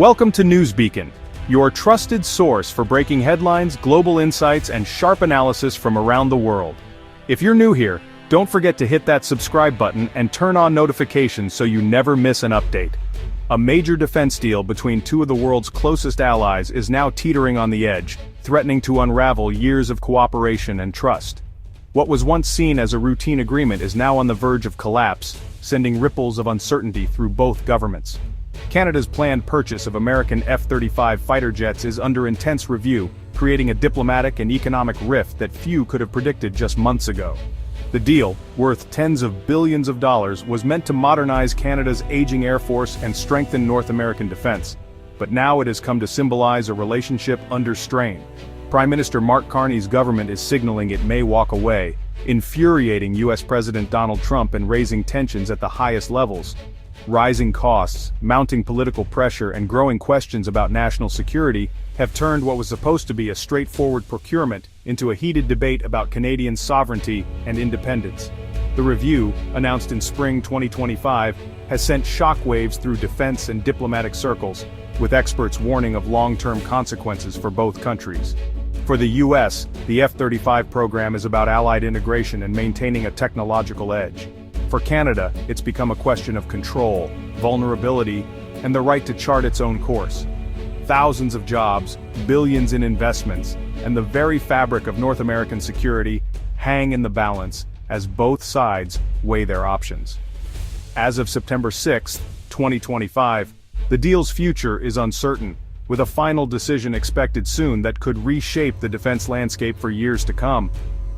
Welcome to Newsbeacon, your trusted source for breaking headlines, global insights, and sharp analysis from around the world. If you're new here, don't forget to hit that subscribe button and turn on notifications so you never miss an update. A major defense deal between two of the world's closest allies is now teetering on the edge, threatening to unravel years of cooperation and trust. What was once seen as a routine agreement is now on the verge of collapse, sending ripples of uncertainty through both governments. Canada's planned purchase of American F-35 fighter jets is under intense review, creating a diplomatic and economic rift that few could have predicted just months ago. The deal, worth tens of billions of dollars, was meant to modernize Canada's aging Air Force and strengthen North American defense. But now it has come to symbolize a relationship under strain. Prime Minister Mark Carney's government is signaling it may walk away, infuriating U.S. President Donald Trump and raising tensions at the highest levels. Rising costs, mounting political pressure, and growing questions about national security have turned what was supposed to be a straightforward procurement into a heated debate about Canadian sovereignty and independence. The review, announced in spring 2025, has sent shockwaves through defense and diplomatic circles, with experts warning of long-term consequences for both countries. For the U.S., the F-35 program is about allied integration and maintaining a technological edge. For Canada, it's become a question of control, vulnerability, and the right to chart its own course. Thousands of jobs, billions in investments, and the very fabric of North American security hang in the balance as both sides weigh their options. As of September 6, 2025, the deal's future is uncertain, with a final decision expected soon that could reshape the defense landscape for years to come.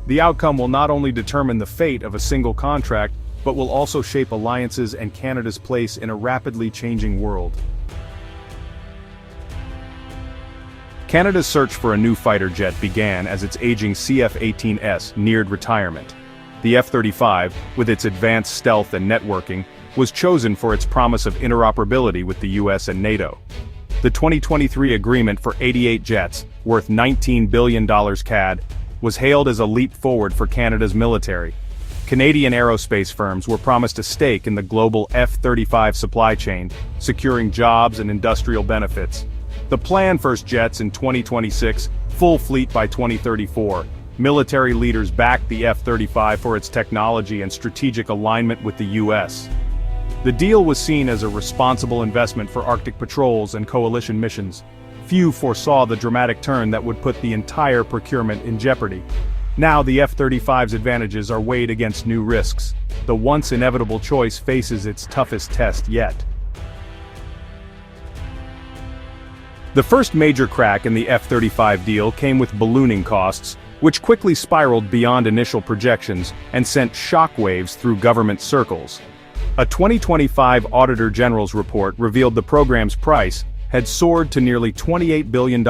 The outcome will not only determine the fate of a single contract, but will also shape alliances and Canada's place in a rapidly changing world. Canada's search for a new fighter jet began as its aging CF-18S neared retirement. The F-35, with its advanced stealth and networking, was chosen for its promise of interoperability with the U.S. and NATO. The 2023 agreement for 88 jets, worth $19 billion CAD, was hailed as a leap forward for Canada's military. Canadian aerospace firms were promised a stake in the global F-35 supply chain, securing jobs and industrial benefits. The plan: first jets in 2026, full fleet by 2034. Military leaders backed the F-35 for its technology and strategic alignment with the U.S. The deal was seen as a responsible investment for Arctic patrols and coalition missions. Few foresaw the dramatic turn that would put the entire procurement in jeopardy. Now the F-35's advantages are weighed against new risks. The once inevitable choice faces its toughest test yet. The first major crack in the F-35 deal came with ballooning costs, which quickly spiraled beyond initial projections and sent shockwaves through government circles. A 2025 Auditor General's report revealed the program's price had soared to nearly $28 billion,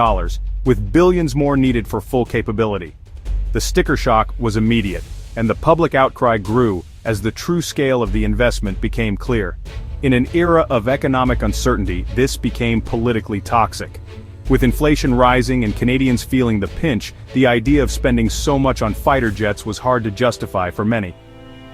with billions more needed for full capability. The sticker shock was immediate, and the public outcry grew as the true scale of the investment became clear. In an era of economic uncertainty, this became politically toxic. With inflation rising and Canadians feeling the pinch, the idea of spending so much on fighter jets was hard to justify for many.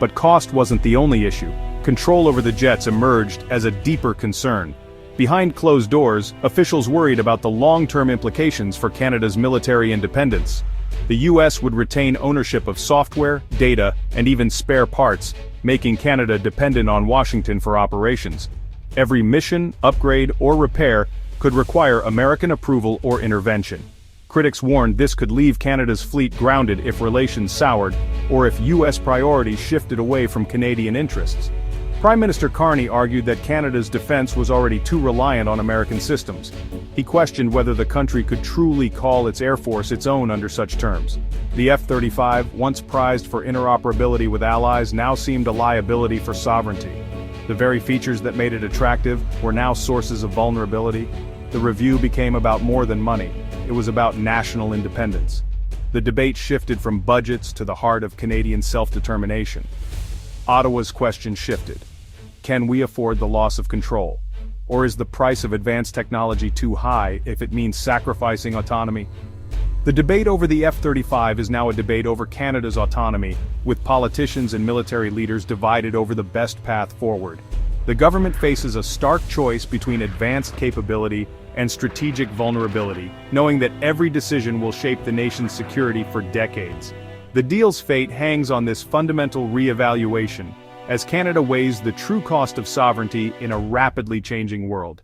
But cost wasn't the only issue. Control over the jets emerged as a deeper concern. Behind closed doors, officials worried about the long-term implications for Canada's military independence. The U.S. would retain ownership of software, data, and even spare parts, making Canada dependent on Washington for operations. Every mission, upgrade, or repair could require American approval or intervention. Critics warned this could leave Canada's fleet grounded if relations soured, or if U.S. priorities shifted away from Canadian interests. Prime Minister Carney argued that Canada's defense was already too reliant on American systems. He questioned whether the country could truly call its Air Force its own under such terms. The F-35, once prized for interoperability with allies, now seemed a liability for sovereignty. The very features that made it attractive were now sources of vulnerability. The review became about more than money. It was about national independence. The debate shifted from budgets to the heart of Canadian self-determination. Ottawa's question shifted. Can we afford the loss of control? Or is the price of advanced technology too high if it means sacrificing autonomy? The debate over the F-35 is now a debate over Canada's autonomy, with politicians and military leaders divided over the best path forward. The government faces a stark choice between advanced capability and strategic vulnerability, knowing that every decision will shape the nation's security for decades. The deal's fate hangs on this fundamental re-evaluation, as Canada weighs the true cost of sovereignty in a rapidly changing world.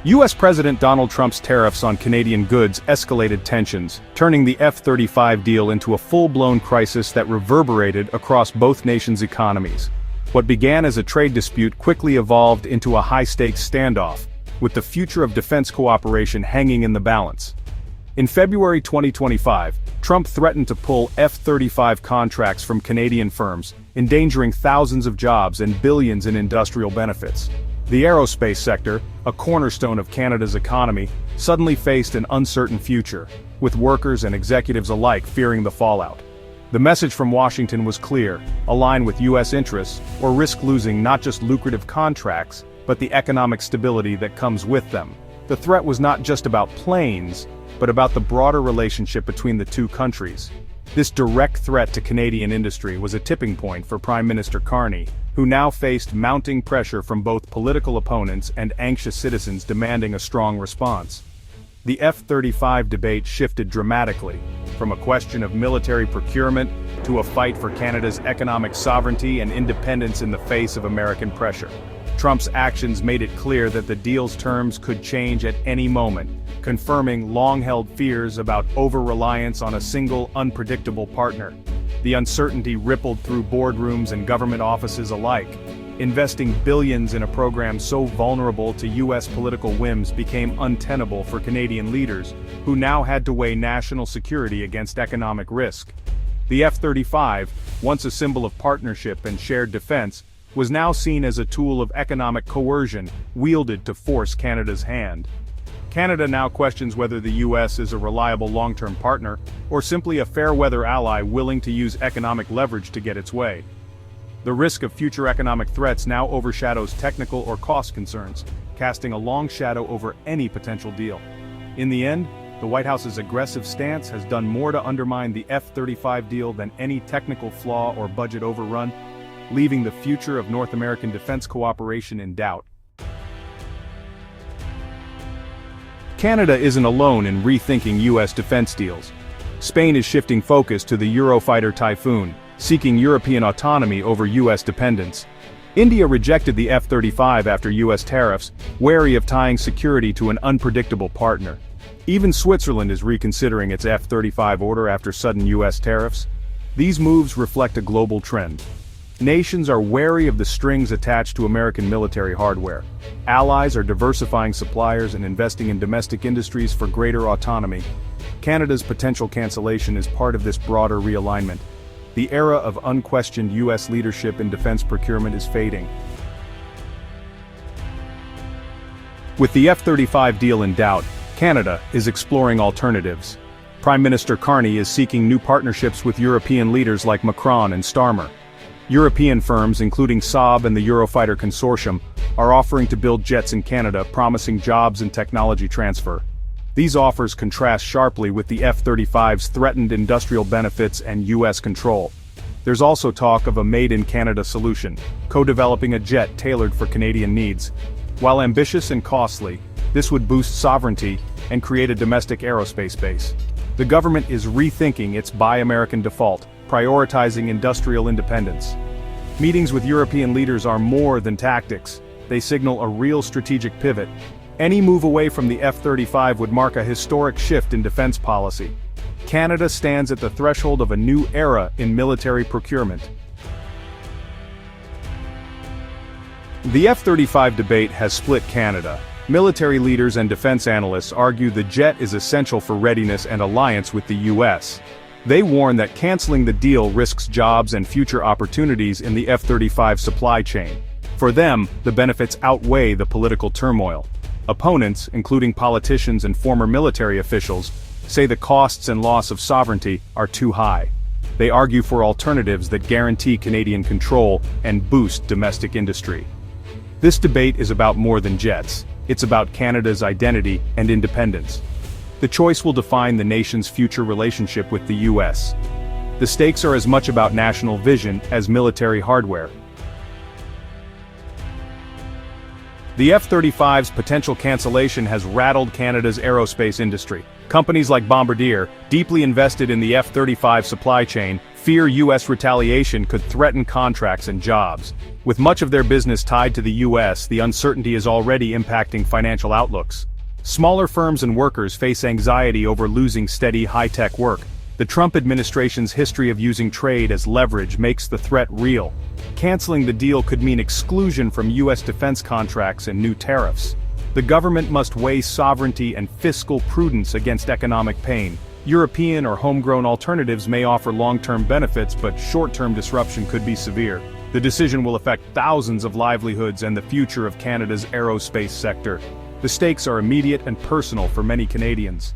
U.S. President Donald Trump's tariffs on Canadian goods escalated tensions, turning the F-35 deal into a full-blown crisis that reverberated across both nations' economies. What began as a trade dispute quickly evolved into a high-stakes standoff, with the future of defense cooperation hanging in the balance. In February 2025, Trump threatened to pull F-35 contracts from Canadian firms, endangering thousands of jobs and billions in industrial benefits. The aerospace sector, a cornerstone of Canada's economy, suddenly faced an uncertain future, with workers and executives alike fearing the fallout. The message from Washington was clear: align with U.S. interests, or risk losing not just lucrative contracts, but the economic stability that comes with them. The threat was not just about planes, but about the broader relationship between the two countries. This direct threat to Canadian industry was a tipping point for Prime Minister Carney, who now faced mounting pressure from both political opponents and anxious citizens demanding a strong response. The F-35 debate shifted dramatically, from a question of military procurement to a fight for Canada's economic sovereignty and independence in the face of American pressure. Trump's actions made it clear that the deal's terms could change at any moment, confirming long-held fears about over-reliance on a single, unpredictable partner. The uncertainty rippled through boardrooms and government offices alike. Investing billions in a program so vulnerable to U.S. political whims became untenable for Canadian leaders, who now had to weigh national security against economic risk. The F-35, once a symbol of partnership and shared defense, was now seen as a tool of economic coercion, wielded to force Canada's hand. Canada now questions whether the U.S. is a reliable long-term partner, or simply a fair-weather ally willing to use economic leverage to get its way. The risk of future economic threats now overshadows technical or cost concerns, casting a long shadow over any potential deal. In the end, the White House's aggressive stance has done more to undermine the F-35 deal than any technical flaw or budget overrun, leaving the future of North American defense cooperation in doubt. Canada isn't alone in rethinking U.S. defense deals. Spain is shifting focus to the Eurofighter Typhoon, seeking European autonomy over U.S. dependence. India rejected the F-35 after U.S. tariffs, wary of tying security to an unpredictable partner. Even Switzerland is reconsidering its F-35 order after sudden U.S. tariffs. These moves reflect a global trend. Nations are wary of the strings attached to American military hardware. Allies are diversifying suppliers and investing in domestic industries for greater autonomy. Canada's potential cancellation is part of this broader realignment. The era of unquestioned U.S. leadership in defense procurement is fading. With the F-35 deal in doubt, Canada is exploring alternatives. Prime Minister Carney is seeking new partnerships with European leaders like Macron and Starmer. European firms, including Saab and the Eurofighter Consortium, are offering to build jets in Canada, promising jobs and technology transfer. These offers contrast sharply with the F-35's threatened industrial benefits and U.S. control. There's also talk of a made-in-Canada solution, co-developing a jet tailored for Canadian needs. While ambitious and costly, this would boost sovereignty and create a domestic aerospace base. The government is rethinking its Buy American default, prioritizing industrial independence. Meetings with European leaders are more than tactics. They signal a real strategic pivot. Any move away from the F-35 would mark a historic shift in defense policy. Canada stands at the threshold of a new era in military procurement. The F-35 debate has split Canada. Military leaders and defense analysts argue the jet is essential for readiness and alliance with the U.S. They warn that canceling the deal risks jobs and future opportunities in the F-35 supply chain. For them, the benefits outweigh the political turmoil. Opponents, including politicians and former military officials, say the costs and loss of sovereignty are too high. They argue for alternatives that guarantee Canadian control and boost domestic industry. This debate is about more than jets. It's about Canada's identity and independence. The choice will define the nation's future relationship with the U.S. The stakes are as much about national vision as military hardware. The F-35's potential cancellation has rattled Canada's aerospace industry. Companies like Bombardier, deeply invested in the F-35 supply chain, fear U.S. retaliation could threaten contracts and jobs. With much of their business tied to the U.S., the uncertainty is already impacting financial outlooks. Smaller firms and workers face anxiety over losing steady high-tech work. The Trump administration's history of using trade as leverage makes the threat real. Canceling the deal could mean exclusion from U.S. defense contracts and new tariffs. The government must weigh sovereignty and fiscal prudence against economic pain. European or homegrown alternatives may offer long-term benefits, but short-term disruption could be severe. The decision will affect thousands of livelihoods and the future of Canada's aerospace sector. The stakes are immediate and personal for many Canadians.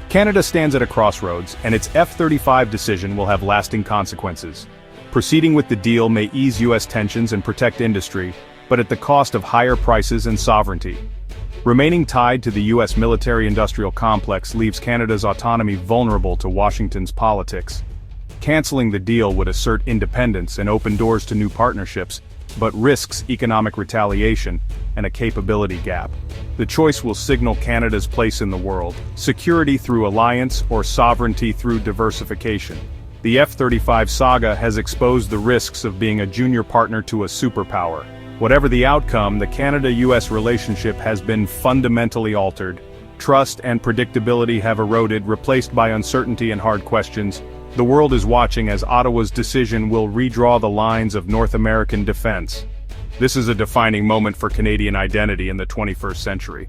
Canada stands at a crossroads, and its F-35 decision will have lasting consequences. Proceeding with the deal may ease U.S. tensions and protect industry, but at the cost of higher prices and sovereignty. Remaining tied to the U.S. military-industrial complex leaves Canada's autonomy vulnerable to Washington's politics. Canceling the deal would assert independence and open doors to new partnerships, but risks economic retaliation and a capability gap. The choice will signal Canada's place in the world: security through alliance or sovereignty through diversification. The F-35 saga has exposed the risks of being a junior partner to a superpower. Whatever the outcome, the Canada-US relationship has been fundamentally altered. Trust and predictability have eroded, replaced by uncertainty and hard questions. The world is watching as Ottawa's decision will redraw the lines of North American defense. This is a defining moment for Canadian identity in the 21st century.